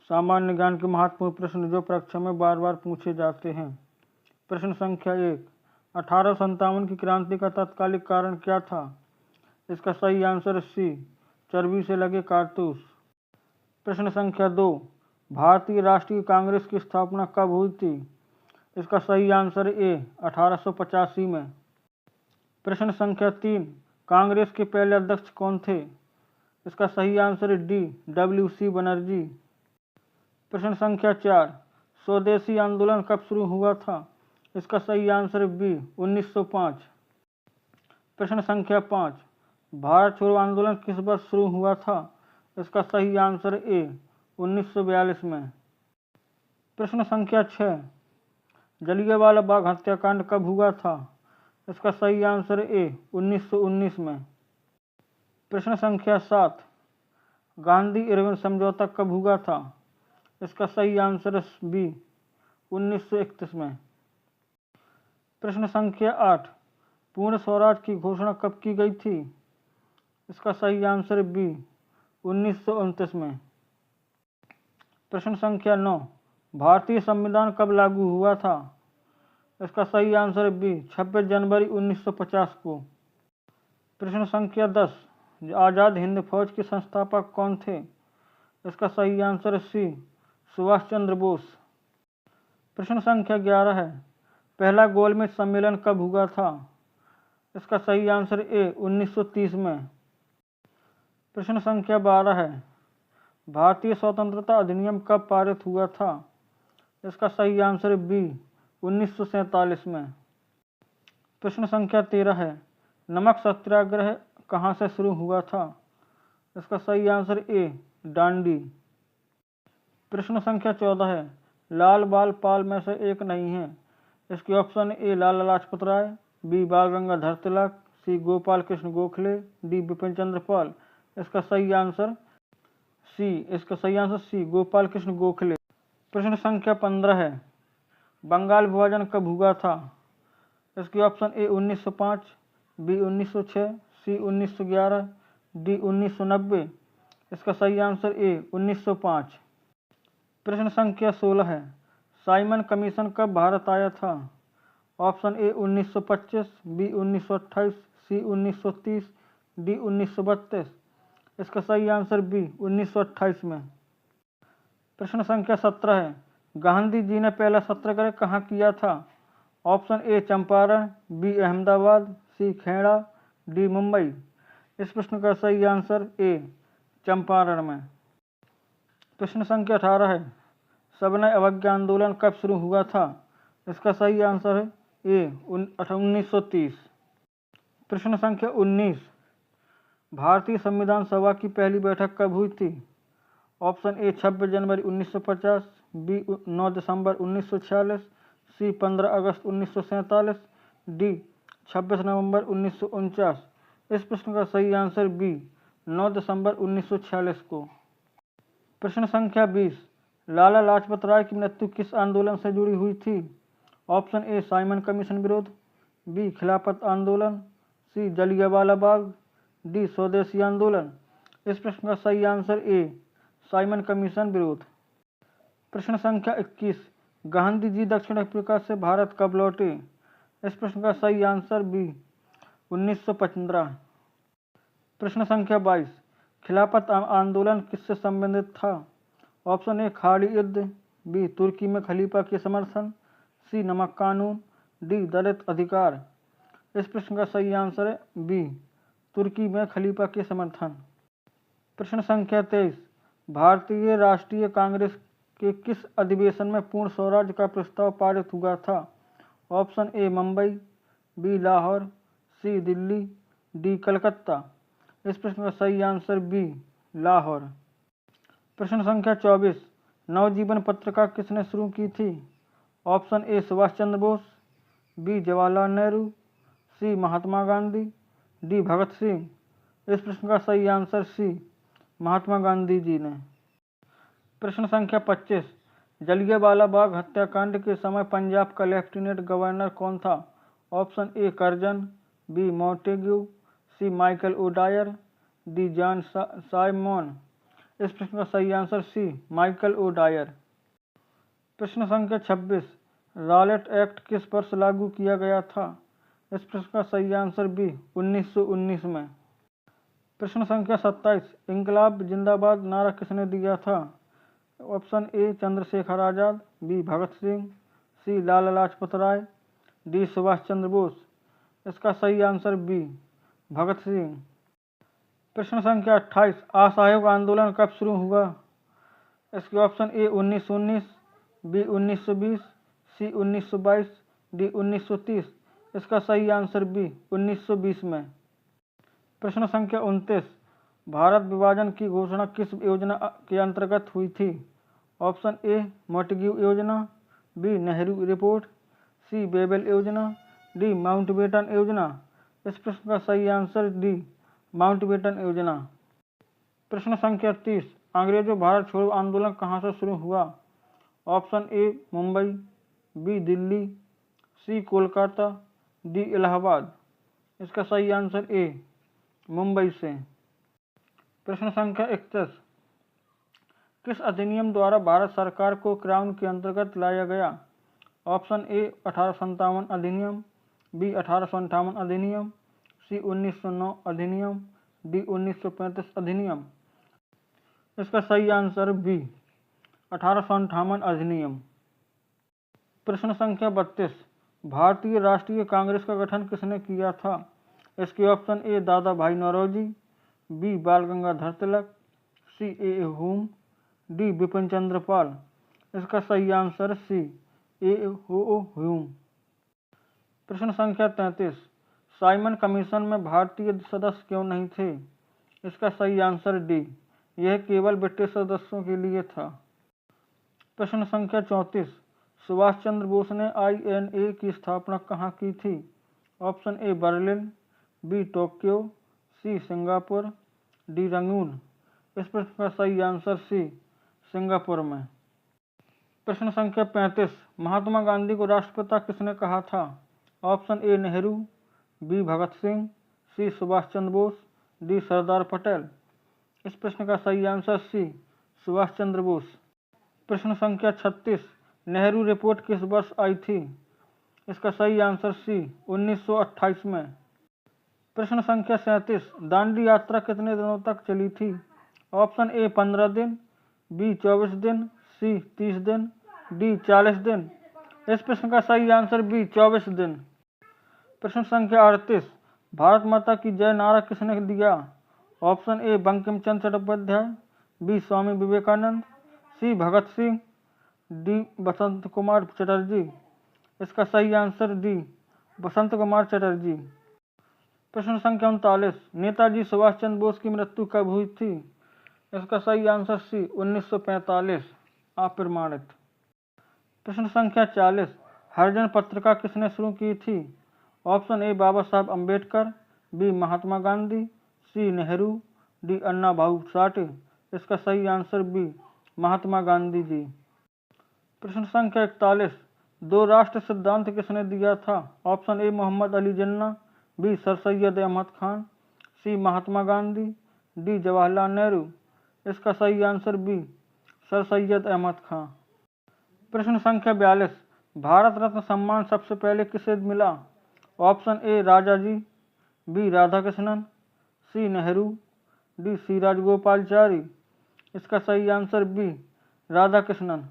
सामान्य ज्ञान के महत्वपूर्ण प्रश्न जो परीक्षा में बार बार पूछे जाते हैं। प्रश्न संख्या 1, 1857 की क्रांति का तत्कालिक कारण क्या था? इसका सही आंसर सी, चर्बी से लगे कारतूस। प्रश्न संख्या 2, भारतीय राष्ट्रीय कांग्रेस की स्थापना कब हुई थी? इसका सही आंसर ए, 1885 में। प्रश्न संख्या 3, कांग्रेस के पहले अध्यक्ष कौन थे? इसका सही आंसर डी, WC बनर्जी। प्रश्न संख्या 4, स्वदेशी आंदोलन कब शुरू हुआ था? इसका सही आंसर बी, 1905। प्रश्न संख्या 5, भारत छोड़ो आंदोलन किस वर्ष शुरू हुआ था? इसका सही आंसर ए, 1942 में। प्रश्न संख्या 6, जलियांवाला बाग हत्याकांड कब हुआ था? इसका सही आंसर ए, 1919 में। प्रश्न संख्या 7, गांधी इरविन समझौता कब हुआ था? इसका सही आंसर बी, 1931 में। प्रश्न संख्या 8, पूर्ण स्वराज की घोषणा कब की गई थी? इसका सही आंसर बी, 1929 में। प्रश्न संख्या 9, भारतीय संविधान कब लागू हुआ था? इसका सही आंसर बी, 26 जनवरी 1950 को। प्रश्न संख्या 10, आज़ाद हिंद फौज के संस्थापक कौन थे? इसका सही आंसर सी, सुभाष चंद्र बोस। प्रश्न संख्या 11 है, पहला गोलमेज सम्मेलन कब हुआ था? इसका सही आंसर ए, 1930 में। प्रश्न संख्या 12 है, भारतीय स्वतंत्रता अधिनियम कब पारित हुआ था? इसका सही आंसर बी, 1947 में। प्रश्न संख्या 13 है, नमक सत्याग्रह कहाँ से शुरू हुआ था? इसका सही आंसर ए, डांडी। प्रश्न संख्या 14 है, लाल बाल पाल में से एक नहीं है। इसके option A, Lala Lajpat Rai, B, Bal Gangadhar Tilak, C, Gopal Krishna Gokhale, D, Bipin Chandra Pal. इसका सही आंसर सी, गोपाल कृष्ण गोखले। प्रश्न संख्या 15 है, बंगाल विभाजन कब हुआ था? इसके option A, 1905, B, 1906, C, 1911, D, 1990। इसका सही आंसर ए, 1905। प्रश्न संख्या 16 है, साइमन कमीशन कब भारत आया था? Option A, 1925, B, 1928, C, 1930, D, 1932। इसका सही आंसर बी, 1928 में। प्रश्न संख्या 17 है, गांधी जी ने पहला सत्याग्रह कहाँ किया था? Option A, Champaran, B, Ahmedabad, C, Kheda, D, Mumbai. इस प्रश्न का सही आंसर ए, चंपारण में। प्रश्न संख्या 18 है, सविनय अवज्ञा आंदोलन कब शुरू हुआ था? इसका सही आंसर है ए, 1930। प्रश्न संख्या 19, भारतीय संविधान सभा की पहली बैठक कब हुई थी? ऑप्शन ए, 26 जनवरी 1950, बी, 9 दिसंबर 1946, सी, 15 अगस्त 1947, डी, 26 नवंबर 1949। इस प्रश्न का सही आंसर बी, 9 दिसंबर 1946 को। प्रश्न संख्या 20, लाला लाजपत राय की मृत्यु किस आंदोलन से जुड़ी हुई थी? ऑप्शन ए, साइमन कमीशन विरोध, बी, खिलाफत आंदोलन, सी, जलियांवाला बाग, डी, स्वदेशी आंदोलन। इस प्रश्न का सही आंसर ए, साइमन कमीशन विरोध। प्रश्न संख्या 21, गांधी जी दक्षिण अफ्रीका से भारत कब लौटे? इस प्रश्न का सही आंसर बी, 1915। प्रश्न संख्या 22, खिलाफत आंदोलन किससे संबंधित था? ऑप्शन ए, खाड़ी युद्ध, बी, तुर्की में खलीफा के समर्थन, सी, नमक कानून, डी, दलित अधिकार। इस प्रश्न का सही आंसर है बी, तुर्की में खलीफा के समर्थन। प्रश्न संख्या 23, भारतीय राष्ट्रीय कांग्रेस के किस अधिवेशन में पूर्ण स्वराज का प्रस्ताव पारित हुआ था? Option A, Mumbai, B, Lahore, C, Delhi, D, Calcutta. इस प्रश्न का सही आंसर बी, लाहौर। प्रश्न संख्या 24, नवजीवन पत्रिका किसने शुरू की थी? Option A, Subhash Chandra Bose, B, Jawaharlal Nehru, C, Mahatma Gandhi, D, Bhagat Singh. इस प्रश्न का सही आंसर सी, महात्मा गांधी जी ने। प्रश्न संख्या 25, जलियांवाला बाग हत्याकांड के समय पंजाब का लेफ्टिनेंट गवर्नर कौन था? Option A, Curzon, B, Montagu, C, Michael O'Dwyer, D, John Simon. इस प्रश्न का सही answer C Michael O'Dwyer. प्रश्न संख्या 26 रॉलेट एक्ट किस वर्ष लागू किया गया था? इस प्रश्न का सही आंसर बी 1919 में। प्रश्न संख्या 27 इंकलाब जिंदाबाद नारा किसने दिया था? Option A Chandrashekhar Azad, B Bhagat Singh, C Lala Lajpat Rai, D Subhash Chandra Bose. इसका सही आंसर बी भगत सिंह। प्रश्न संख्या 28 असहयोग आंदोलन कब शुरू हुआ? इसके option A 1919, B 1920, C 1922, D 1930। इसका सही आंसर बी 1920 में। प्रश्न संख्या 29 भारत विभाजन की घोषणा किस योजना के अंतर्गत हुई थी? ऑप्शन ए मोंटेग्यू योजना, बी नेहरू रिपोर्ट, सी बेबल योजना, डी माउंटबेटन योजना। इस प्रश्न का सही आंसर डी माउंटबेटन योजना। प्रश्न संख्या 30 अंग्रेजों भारत छोड़ो आंदोलन कहाँ से शुरू हुआ? Option A Mumbai, B Delhi, C Kolkata, D Allahabad. इसका सही आंसर ए मुंबई से। प्रश्न संख्या 31 किस अधिनियम द्वारा भारत सरकार को क्राउन के अंतर्गत लाया गया? ऑप्शन ए 1857 अधिनियम, बी 1858 अधिनियम, सी 1909 अधिनियम, डी 1935 अधिनियम। इसका सही आंसर बी 1858 अधिनियम। प्रश्न संख्या 32 भारतीय राष्ट्रीय कांग्रेस का गठन किसने किया था? इसके ऑप्शन ए दादा भाई नौरोजी, बी बाल गंगाधर तिलक, सी ए हुम, डी बिपिन चंद्र पाल। इसका सही आंसर सी ए हुम। प्रश्न संख्या 33 साइमन कमीशन में भारतीय सदस्य क्यों नहीं थे? इसका सही आंसर डी यह केवल ब्रिटिश सदस्यों के लिए था। प्रश्न संख्या 34 सुभाष चंद्र बोस ने INA की स्थापना कहाँ की थी? Option A Berlin, B Tokyo, C Singapore, D Rangoon. इस प्रश्न का सही आंसर सी सिंगापुर में। प्रश्न संख्या 35 महात्मा गांधी को राष्ट्रपिता किसने कहा था? Option A Nehru, B Bhagat Singh, C Subhash Chandra Bose, D Sardar Patel. इस प्रश्न का सही आंसर सी सुभाष चंद्र बोस। प्रश्न संख्या 36 नेहरू रिपोर्ट किस वर्ष आई थी? इसका सही आंसर सी 1928 में। प्रश्न संख्या 37 दांडी यात्रा कितने दिनों तक चली थी? ऑप्शन ए 15 दिन, बी 24 दिन, सी 30 दिन, डी 40 दिन। इस प्रश्न का सही आंसर बी 24 दिन। प्रश्न संख्या 38 भारत माता की जय नारा किसने दिया? Option A Bankim Chandra Chattopadhyay, B Swami Vivekananda, C Bhagat Singh, D Basant Kumar Chatterjee. इसका सही आंसर डी बसंत कुमार चटर्जी। प्रश्न संख्या 39 नेताजी सुभाष चंद्र बोस की मृत्यु कब हुई थी? इसका सही आंसर सी 1945 अप्रमाणित। प्रश्न संख्या 40 हरिजन पत्रिका किसने शुरू की थी? Option A Baba Saheb Ambedkar, B Mahatma Gandhi, C Nehru, D Anna Bhau Sathe. इसका सही आंसर बी महात्मा गांधी जी। प्रश्न संख्या 41 दो राष्ट्र सिद्धांत किसने दिया था? Option A Mohammad Ali Jinnah, B Sir Syed Ahmad Khan, C Mahatma Gandhi, D Jawaharlal Nehru. इसका सही answer B Sir Syed Ahmad Khan. प्रश्न संख्या 42 भारत रत्न सम्मान सबसे पहले किसे मिला? Option A Raja ji, B Radhakrishnan, C Nehru, D C Rajagopalachari. इसका सही आंसर बी राधाकृष्णन।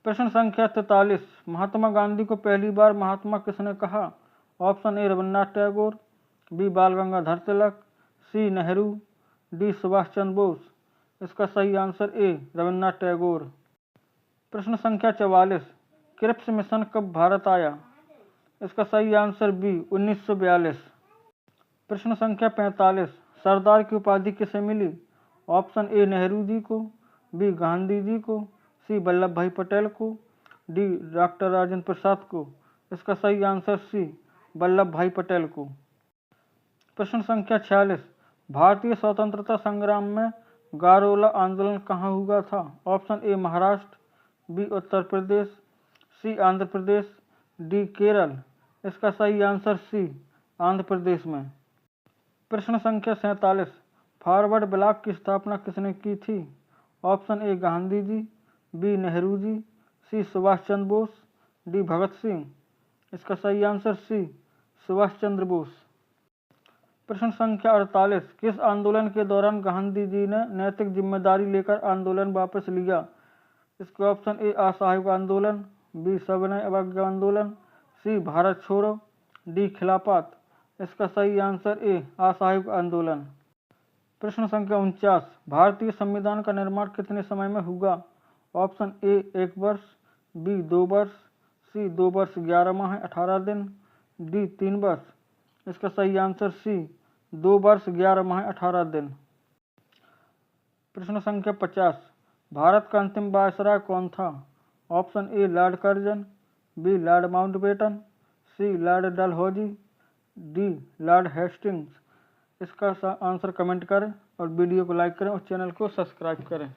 प्रश्न संख्या 43 महात्मा गांधी को पहली बार महात्मा किसने कहा? Option A Rabindranath Tagore, B Bal Gangadhar Tilak, C Nehru, D Subhash Chandra Bose. इसका सही आंसर ए रविन्द्रनाथ टैगोर। प्रश्न संख्या 44 क्रिप्स मिशन कब भारत आया? इसका सही आंसर बी 1942। प्रश्न संख्या 45 सरदार की उपाधि किसे मिली? ऑप्शन ए नेहरू जी को, बी गांधी जी को, सी वल्लभ भाई पटेल को, डी डॉक्टर राजेंद्र प्रसाद को। इसका सही आंसर सी वल्लभ भाई पटेल को। प्रश्न संख्या 46 भारतीय स्वतंत्रता संग्राम में गारोला आंदोलन कहाँ हुआ था? Option A Maharashtra, B Uttar Pradesh, C Andhra Pradesh, D Kerala. इसका सही आंसर सी आंध्र प्रदेश में। प्रश्न संख्या 47 फॉरवर्ड ब्लॉक की स्थापना किसने की थी? Option A Gandhi ji, B Nehru ji, C Subhash Chandra Bose, D Bhagat Singh. इसका सही आंसर सी सुभाष चंद्र बोस। प्रश्न संख्या 48, किस आंदोलन के दौरान गांधी जी ने नैतिक जिम्मेदारी लेकर आंदोलन वापस लिया? इसके ऑप्शन ए असहयोग आंदोलन, बी सविनय अवज्ञा आंदोलन, सी भारत छोड़ो, डी खिलाफत। इसका सही आंसर ए असहयोग आंदोलन। प्रश्न संख्या 49, भारतीय संविधान का निर्माण कितने समय में हुआ? ऑप्शन ए 1 वर्ष, बी 2 वर्ष, सी 2 वर्ष 11 माह 18 दिन, डी 3 वर्ष। इसका सही आंसर सी 2 वर्ष 11 माह 18 दिन। प्रश्न संख्या 50, भारत का अंतिम वायसराय कौन था? Option A Lord Curzon, B Lord Mountbatten, C Lord Dalhousie, D Lord Hastings. इसका आंसर कमेंट करें और वीडियो को लाइक करें और चैनल को सब्सक्राइब करें।